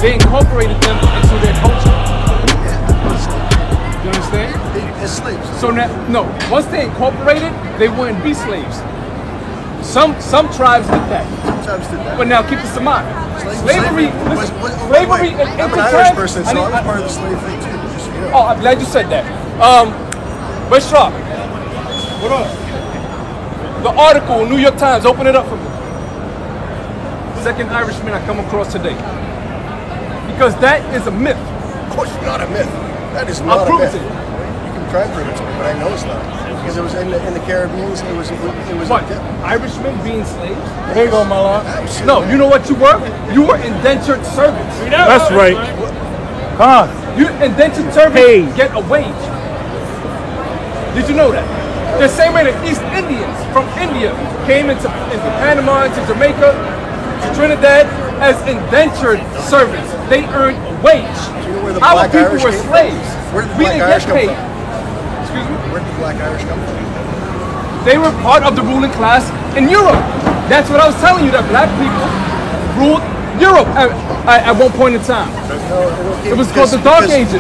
they incorporated them into their culture. You understand? As slaves. So now, no, once they incorporated, they wouldn't be slaves. Some tribes did that. Some tribes did that. But now keep this in mind. Slavery Slavery in I'm an ancient Irish times. person, so I was part of the slave thing too. Just so you know. Oh, I'm glad you said that. But Sharp, What up? the article, New York Times, open it up for me. Second Irishman I come across today. Because that is a myth. Of course, it's not a myth. That is I'll not a prove myth. it to you. You can try and prove it to me, but I know it's not. Because it was in the Caribbean, it was What? Irishmen being slaves? There you go, my lord. No, you know what you were? You were indentured servants. That's right. Huh? You indentured servants Hey. get a wage. Did you know that? The same way that East Indians from India came into Panama, into Jamaica, to Trinidad as indentured servants. They earned a wage. Do you know where the Our Black people Irish were came from? slaves. Where did the We Black didn't Irish get come paid. from? Excuse me? Where did the Black Irish come from? They were part of the ruling class in Europe. That's what I was telling you, that black people ruled Europe at one point in time. It was called the Dark Ages,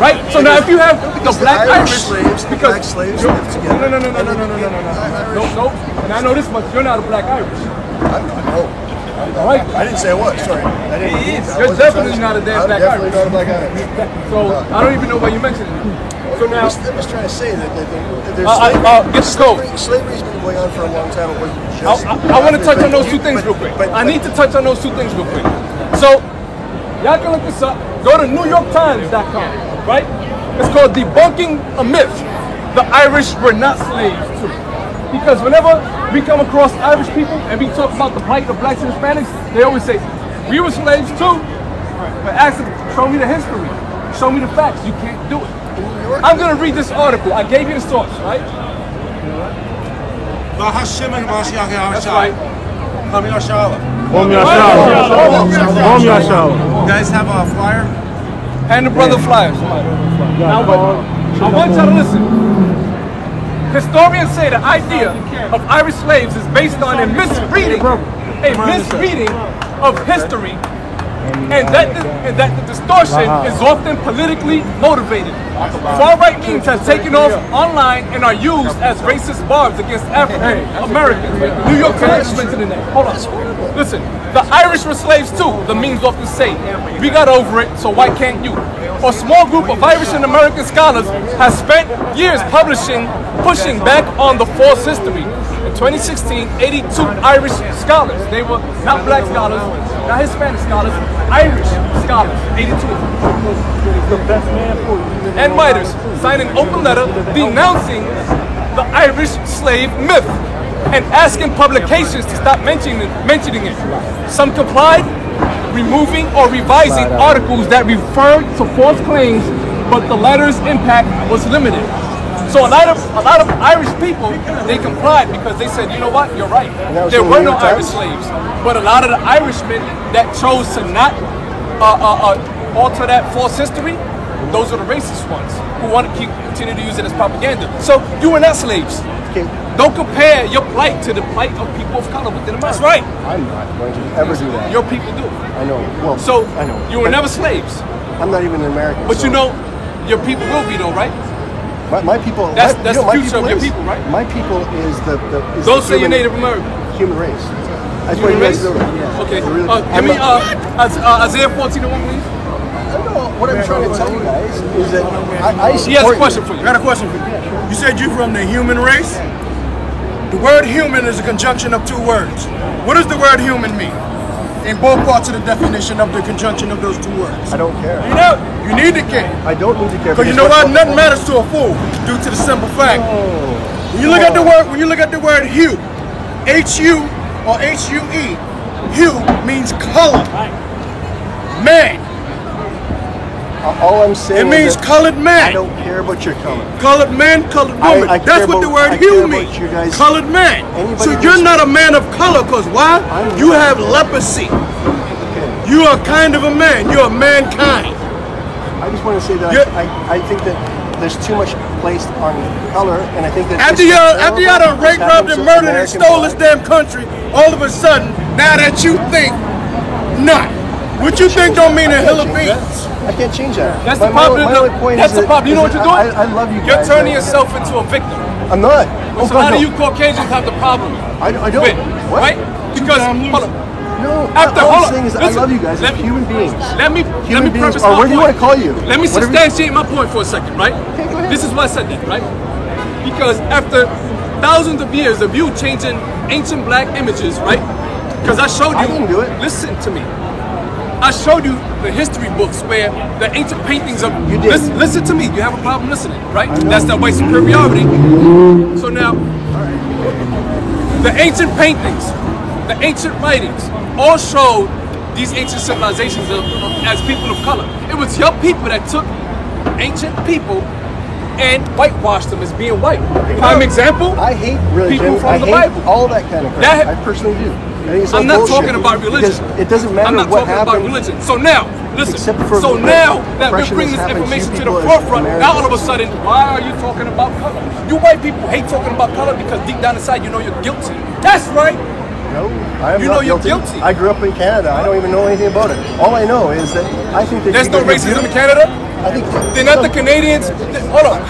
right? So now if you have the black Irish slaves, because black slaves lived together. no, and I know this much, you're not a black Irish. I'm not, no. All right? I didn't say I was, sorry. I didn't. He is. I You're wasn't definitely trying to- not a damn I'm black definitely Irish. not a black Irish. So I don't even know why you mentioned it. So now, I'm just trying to say that there's get the scope. slavery's been going on for a long time. It wasn't just I want to touch on those two things real quick. I need to touch on those two things real quick. So, y'all can look this up. Go to NewYorkTimes.com, right? It's called Debunking a Myth. The Irish were not slaves too. Because whenever we come across Irish people and we talk about the plight of blacks and Hispanics, they always say, we were slaves too. But ask them, show me the history. Show me the facts. You can't do it. I'm going to read this article. I gave you the source, right? That's right. You guys have a flyer? And the brother flyers. Now, I want y'all to listen. Historians say the idea of Irish slaves is based on a misreading of history, and that the distortion is often politically motivated. Far-right memes have taken off online and are used as racist barbs against African Americans. New York Times mentioned in that. Hold on. Listen, the Irish were slaves too. The memes often say, we got over it, so why can't you? A small group of Irish and American scholars has spent years pushing back on the false history. In 2016, 82 Irish scholars, they were not black scholars, not Hispanic scholars, Irish scholars, 82 of them, and writers signed an open letter denouncing the Irish slave myth and asking publications to stop mentioning it. Some complied, removing or revising articles that referred to false claims, but the letter's impact was limited. So a lot of Irish people, they complied because they said, you know what, you're right. There were no Irish slaves. But a lot of the Irishmen that chose to not alter that false history, those are the racist ones who want to continue to use it as propaganda. So you were not slaves. Don't compare your plight to the plight of people of color within America. That's right. I'm not going to ever do that. Your people do. I know. Well, so I know. You were never slaves. I'm not even an American. But you know, your people will be though, right? My people. That's the future of your people, right? My people is the. Don't say you're Native American. Human race. That's Human race. Yeah. Okay. Really, Give me Isaiah 14:1, please. What I'm trying to tell you guys is that I he has a question for you. I got a question for you. You said you're from the human race? The word human is a conjunction of two words. What does the word human mean? In both parts of the definition of the conjunction of those two words. I don't care. You know, you need to care. I don't need to care. Because you know what? Nothing matters to a fool due to the simple fact. When you look at the word hue, H-U or H-U-E, hue means color. Man. All I'm saying it means colored man. I don't care about your color. Colored man, colored woman. That's what the word hue means. Colored man. So you're not a man of color because why? You have leprosy. You are kind of a man. You're a mankind. I just want to say that I think that there's too much placed on color, and I think that after y'all done raped, robbed, and murdered and stole this damn country, all of a sudden, now that you think not, What you think don't mean a hill of beans? I can't change that. That's My the problem. only point That's is the that- problem. You know what is you're that doing? I love you You're guys. turning yourself into a victim. I'm not. Oh, So God, how do no. you Caucasians have the problem? I don't. With, What? right? Because hold on. No. After all hold I'm on. saying is Listen, I love you guys as let me- human beings. Let me Human beings, preface or my whatever you point. want to call you. Let me Whatever- substantiate my point for a second, right? Okay, go ahead. This is why I said that, right? Because after thousands of years of you changing ancient black images, right? Because I showed you. I didn't do it. Listen to me. I showed you the history books where the ancient paintings of. You did. Listen to me. You have a problem listening, right? I know. That's that white superiority. So now, the ancient paintings, the ancient writings, all showed these ancient civilizations as people of color. It was your people that took ancient people and whitewashed them as being white. Prime example. I hate religion. People from I the hate Bible. all that kind of crap. That- I personally do. I think it's all I'm not bullshit talking about religion. Because it doesn't matter I'm not what talking happened. about religion. So now, listen. Except for So the now that we're oppression bringing that's this happened to information to the people as forefront, now Americans. all of a sudden, why are you talking about color? You white people hate talking about color because deep down inside you know you're guilty. That's right. No, I am You not know you're guilty. guilty. I grew up in Canada. I don't even know anything about it. All I know is that I think that There's you no guys are racism in beautiful. Canada. I think They're not the Canadians. Hold on.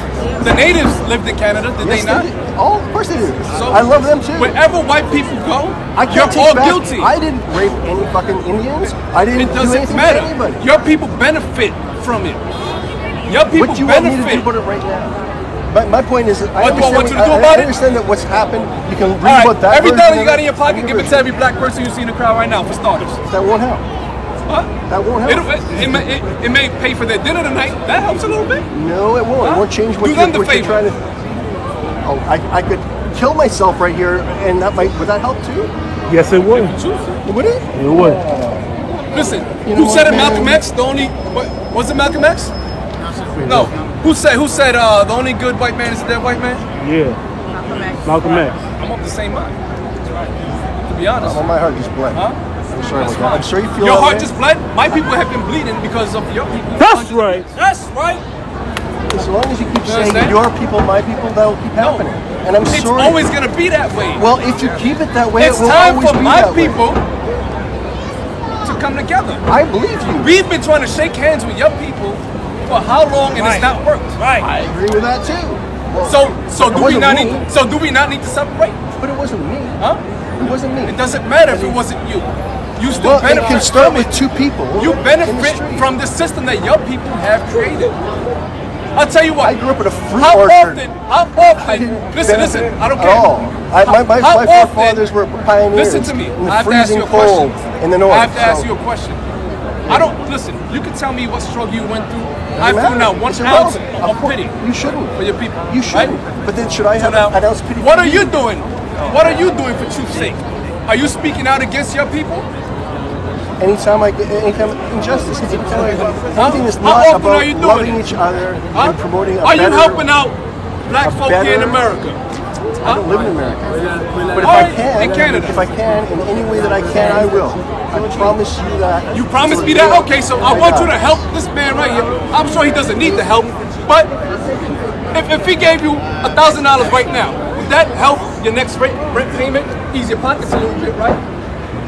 The natives lived in Canada, did Yes, they not? did. Oh, of course they do. So I love them too. Wherever white people go, I you're can't all take back. guilty. I didn't rape any fucking Indians. I didn't It do doesn't anything matter. to anybody. Your people benefit from it. Your people What do you want me to do benefit. about it right now? But my point is, that I What do I want you to do I about it? understand that what's happened. You can read All right, about that. every version dollar of you got it, in your pocket, and give it to every black person you see in the crowd right now, for starters. That won't help. Huh? That won't help. It may pay for their dinner tonight. That helps a little bit. No, it won't. Huh? It won't change what, Do them the what you're favor. trying to. Oh, I could kill myself right here, and that might. Would that help too? Yes, it would. Would it? It would. Listen, You know who said what, it? man? Malcolm X. The only was it Malcolm X? No. Who said the only good white man is a dead white man? Yeah. Malcolm X. I'm of the same mind. To be honest. Well, my heart just bled. Huh? I'm sorry about that. I'm sure you feel Your that heart way. just bled. My people have been bleeding because of your people. That's right. That's right. As long as you keep saying understand? your people, my people, that will keep No. happening. And I'm It's sorry. always gonna be that way. Well, if you keep it that way, It's it will time always for be my that way. people to come together. I believe you. We've been trying to shake hands with your people for how long, and it's not worked. I agree with that too. Well, So it do we wasn't not me. need? So do we not need to separate? But it wasn't me. Huh? It wasn't me. It doesn't matter if it wasn't you. You still Well, it benefit can start from with it. two people. You in the benefit street. from the system that your people have created. I'll tell you what. I grew up in a fruit How orchard. How often? Listen, I don't care. At all. My How forefathers often- were pioneers. Listen to me. In the I have to ask freezing you a cold question. in the north. I have to ask so- you a question. I don't listen. You can tell me what struggle you went through. I Doesn't feel now matter. one It's ounce irrelevant. of pity You shouldn't. for your people. You shouldn't. Right? But then should I So have now, an ounce pity? what for are you doing? What are you doing for truth's sake? Are you speaking out against your people? Anytime injustice, anything that's How not often about are you doing loving it? each other Huh? and promoting a Are you better, helping out black a folk here in better- America? I don't live in America. But if All I right, can, in Canada. if I can, in any way that I can, I will. I promise you that. You promised me that? Okay, so I want you to help this man right here. I'm sure he doesn't need the help, but if he gave you $1,000 right now, would that help your next rent payment? Ease your pockets a little bit, right?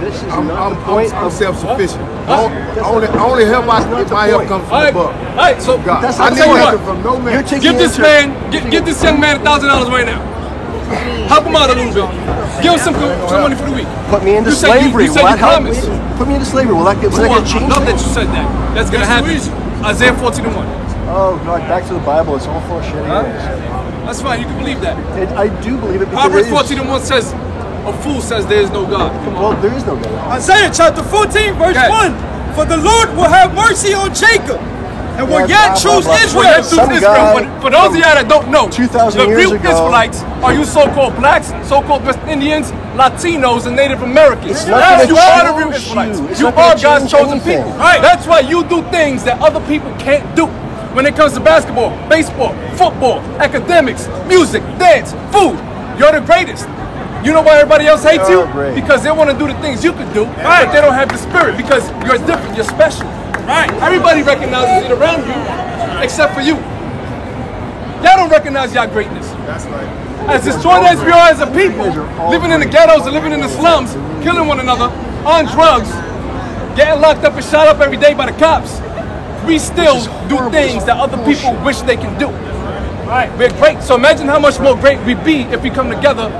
This is not the point I'm of self-sufficient. Huh? I only help if my help comes from All right, above. all right. So God. That's I'll not tell you the what. point. From no man. You're taking Give this into- man, give this young man $1,000 right now. Help him out a little bit. Give him some money for the week. Put me into You said you- slavery. you said Will you that help me? promised. Put me into slavery. Will that I change love that you things? said that. That's gonna happen. Isaiah 14:1. Oh God, back to the Bible. It's all full of shit. Huh? anyways. That's fine. You can believe that. I do believe it because Proverbs it is- 14:1 says, "A fool says there is no God." Come on. Well, there is no God. Isaiah chapter 14, verse Okay. 1. For the Lord will have mercy on Jacob and will Yeah, yet blah, choose blah, blah. Israel. Well, that's Some Israel. guy For those of y'all that don't know, 2,000 the years real ago- Israelites are you so-called blacks, so-called West Indians, Latinos, and Native Americans. It's not gonna You are the real change Israelites. you. It's You not gonna are God's change chosen anything. people. Right. That's why you do things that other people can't do. When it comes to basketball, baseball, football, academics, music, dance, food, you're the greatest. You know why everybody else hates You're you? great. Because they want to do the things you could do, but they don't have the spirit because you're different, you're special. Right. Everybody recognizes it around you, except for you. Y'all don't recognize y'all greatness. That's right. As destroyed as we are as a people, living in the ghettos and living in the slums, killing one another, on drugs, getting locked up and shot up every day by the cops, we still do things that other people wish they can do. Right. We're great. So imagine how much more great we'd be if we come together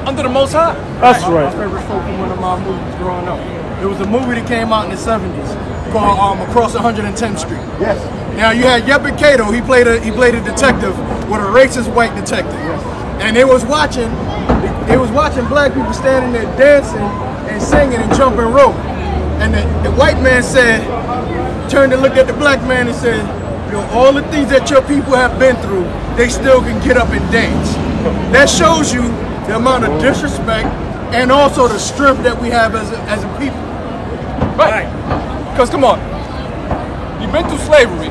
under the Most High. That's right. My favorite quote from one of my movies growing up. It was a movie that came out in the 70s called Across 110th Street. Yes. Now you had Yeppe Cato. He played a detective with a racist white detective, and they was watching black people standing there dancing and singing and jumping rope. And the white man turned and looked at the black man and said, you know, all the things that your people have been through, they still can get up and dance. That shows you the amount of disrespect and also the strength that we have as a people. Right. Because come on, you've been through slavery,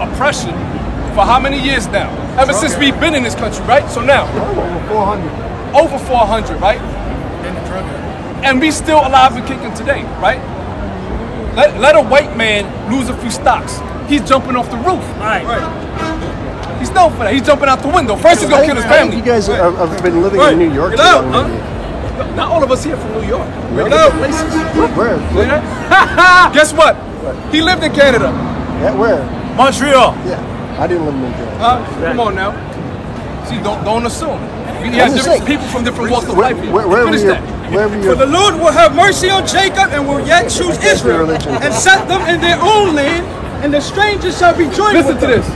oppression for how many years now? Ever since we've been in this country, right? So now, over 400, right? And we still alive and kicking today, right? Let a white man lose a few stocks. He's jumping off the roof. Right. He's known for that. He's jumping out the window. First he's gonna kill his family. You guys have been living in New York. Not all of us here from New York. We're in different places. Where? Guess what? He lived in Canada. Yeah, where? Montreal. Yeah, I didn't live in New York. Come on now. See, don't assume. We have different people from different walks of life here. For the Lord will have mercy on Jacob and will yet choose Israel and set them in their own land, and the strangers shall be joined Listen with to them. this.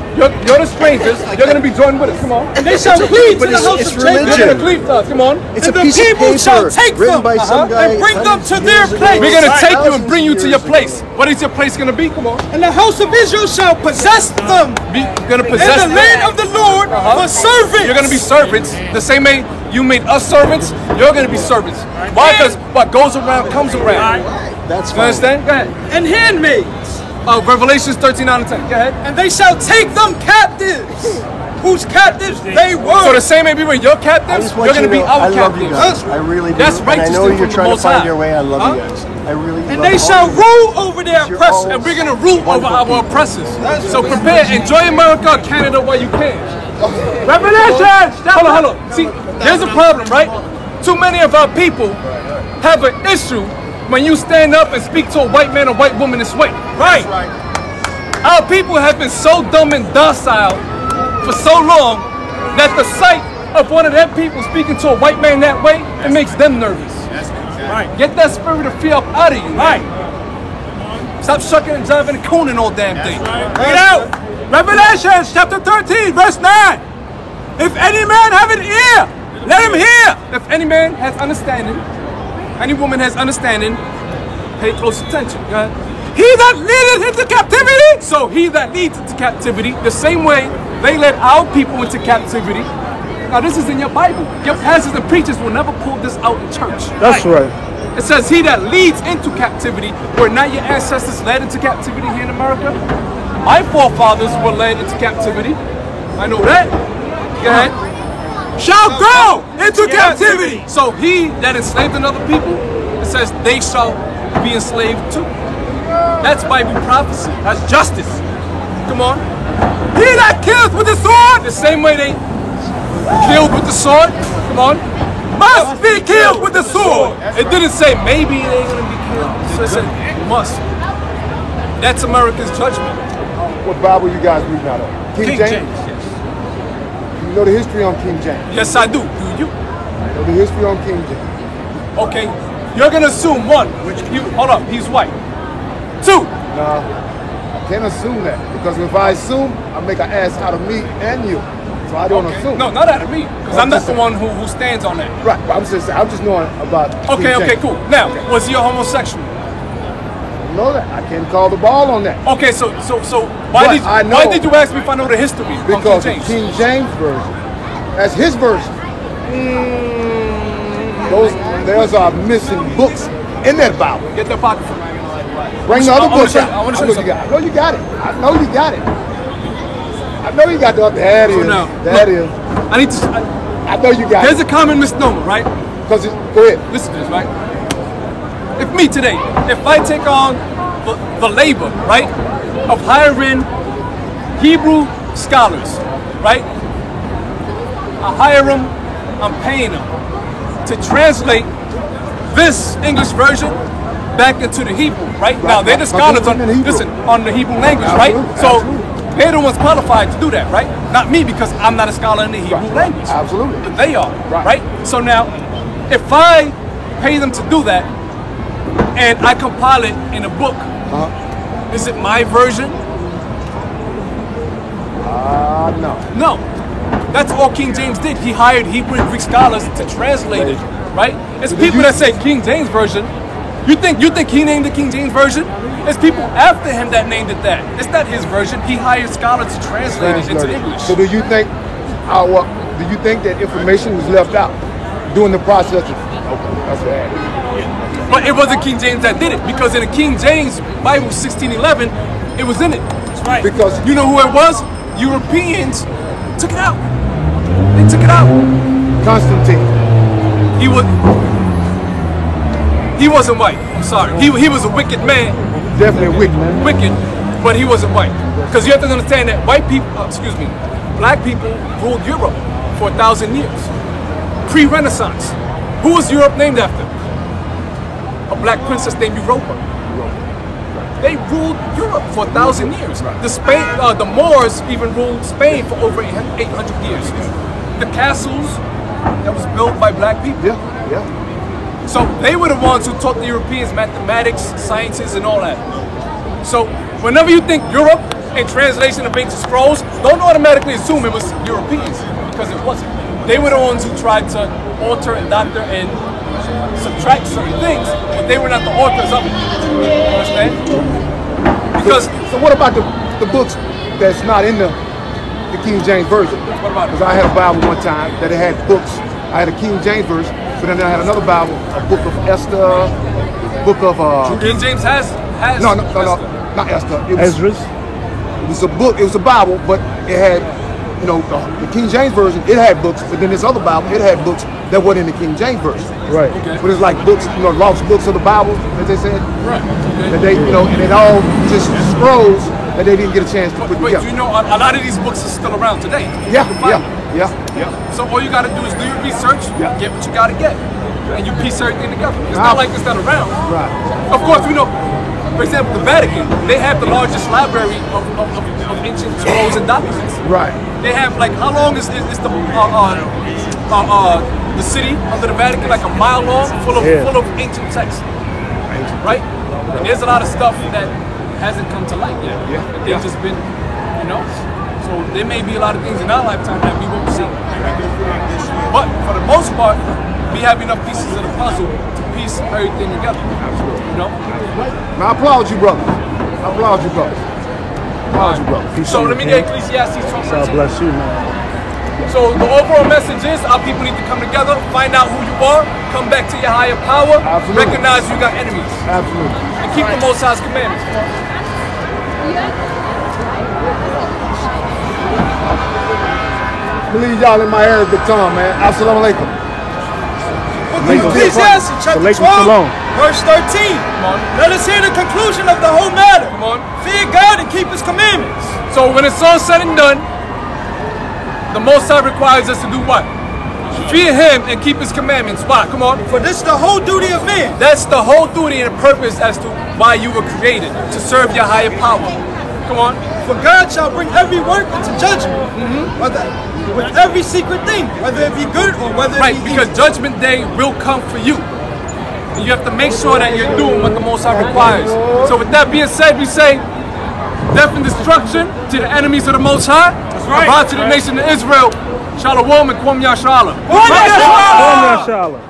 You're the strangers. You're going to be joined with us. Come on. And they shall cleave to the house of Jacob. You're going to cleave to us. Come on. It's And a the piece of people shall paper take written them by some guy and bring them to their hundreds of place. years We're going to ago. take you and bring you to your Thousands of years place. What is your place going to be? Come on. And the house of Israel shall possess them. You're going to In possess the land of the Lord for servants. You're going to be servants. The same way you made us servants, you're going to be servants. Why? Because what goes around comes around. That's You fine. understand? Go ahead. And handmaids. Revelations 13:9-10. Go ahead. And they shall take them captives, whose captives they So were. the same way we were your I captives, just want you're you going to be know, I our love you captives. guys. I really do. That's And I righteousness know you're from the trying to Most find High. your way. I love Huh? you guys. I really And love they all shall of you. rule over their You're oppressors. all And we're going to rule over our oppressors. So prepare, enjoy America, Canada while you can. Revelation! Hold on. See, there's a problem, right? Too many of our people have an issue when you stand up and speak to a white man or white woman this way. Right. Our people have been so dumb and docile for so long that the sight of one of them people speaking to a white man that way, it makes them nervous. Right. Get that spirit of fear up out of you. Right. Stop shucking and jiving and cooning all damn day. Bring it out. Revelation chapter 13, verse 9. If any man have an ear, let him hear. If any man has understanding, any woman has understanding, pay close attention. Go ahead. He that leadeth into captivity. So he that leads into captivity, the same way they led our people into captivity. Now this is in your Bible. Your pastors and preachers will never pull this out in church. That's right. It says he that leads into captivity. Were not your ancestors led into captivity here in America? My forefathers were led into captivity. I know that. Go ahead. Shall go into captivity. So he that enslaved another people, it says they shall be enslaved too. That's Bible prophecy. That's justice. Come on. He that kills with the sword, The same way they killed with the sword. Come on. must be killed with the sword. It didn't say maybe they're gonna be killed. So it said must. That's America's judgment. What Bible you guys reading out of? King James? Yes. You know the history on King James. Yes, I do. Do you? You know the history on King James. Okay. You're gonna assume one. Hold up. He's white. Two. Nah, I can't assume that because if I assume, I make an ass out of me and you. So I don't assume. No, not out of me, because I'm not the one who stands on that. Right. I'm just knowing about. Okay, King okay, James. cool. Now, was he a homosexual? I know that. I can't call the ball on that. Okay, so But why I know- why did you ask me if I know the history of King Because the James? King James version, that's his version. There's missing books in that Bible. Get the pocket from me. Bring the other I wanna books show- out. I wanna show know you you got it. I know you got it. I know you got it. I know you got the. That is. now, That look. is. I need to. I know you got There's it. a common misnomer, right? Because go ahead. Listen to this, right? If me today, if I take on the labor, right, of hiring Hebrew scholars, right? I hire them, I'm paying them to translate this English version back into the Hebrew, right? Now they're the scholars on the Hebrew language, right? So they're the ones qualified to do that, right? Not me, because I'm not a scholar in the Hebrew language. Absolutely. But they are, right? So now, if I pay them to do that, and I compile it in a book, is it my version? No. No. That's all King James did. He hired Hebrew and Greek scholars to translate it, right? It's people that say King James Version. You think he named the King James Version? It's people after him that named it that. It's not his version. He hired scholars to translate it into English. So do you think that information was left out during the process? Okay, that's bad. But it wasn't King James that did it, because in the King James Bible 1611, it was in it. That's right. Because you know who it was? Europeans took it out. They took it out. Constantine. He wasn't white. I'm sorry. He was a wicked man. Definitely wicked. Wicked, but he wasn't white. Because you have to understand that white people, black people ruled Europe for 1,000 years. Pre-Renaissance. Who was Europe named after? A black princess named Europa. They ruled Europe for 1,000 years. The Moors even ruled Spain for over 800 years. The castles that was built by black people. Yeah. So they were the ones who taught the Europeans mathematics, sciences, and all that. So whenever you think Europe and translation of ancient scrolls, don't automatically assume it was Europeans, because it wasn't. They were the ones who tried to alter and doctor and subtract certain things, but they were not the authors of it. You understand? Because so what about the books that's not in the King James Version? What about it? Because I had a Bible one time that it had books. I had a King James version, but then I had another Bible, a book of Esther, book of King James has no, not Esther. It was a book. It was a Bible, but it had, the King James version. It had books, but then this other Bible, it had books that weren't in the King James version. Right. Okay. But it's like books, lost books of the Bible, as they said. Right. Okay. That they, and it all just scrolls that they didn't get a chance to put together. But a lot of these books are still around today. Yeah. So all you gotta do is do your research, get what you gotta get, and you piece everything together. It's not like it's not around. Right. Of course, for example, the Vatican, they have the largest library of ancient scrolls and documents. Right. They have, like, how long is the city under the Vatican? Like a mile long, full of ancient texts. Right? And there's a lot of stuff that hasn't come to light yet. They've just been, So there may be a lot of things in our lifetime that we won't see. But for the most part, we have enough pieces of the puzzle to piece everything together. Now, I applaud you, brother. So let me get Ecclesiastes 12:13. God bless you, man. So the overall message is our people need to come together, find out who you are, come back to your higher power, recognize you got enemies. Absolutely. And keep the Most High's commandments. Believe y'all in my Arabic tongue, man. Assalamu alaikum. Ecclesiastes chapter 12, verse 13. Let us hear the conclusion of the whole matter. Come on. Fear God and keep His commandments. So when it's all said and done, the Most High requires us to do what? Fear Him and keep His commandments. Why? Come on. For this is the whole duty of man. That's the whole duty and purpose as to why you were created, to serve your higher power. Come on. For God shall bring every work into judgment, with every secret thing, whether it be good or whether it be evil. Because Judgment Day will come for you. And you have to make sure that you're doing what the Most High requires. So with that being said, we say death and destruction to the enemies of the Most High. That's right. About to the nation of Israel. Shalom and Kwam Yashala. Kwam Yashala.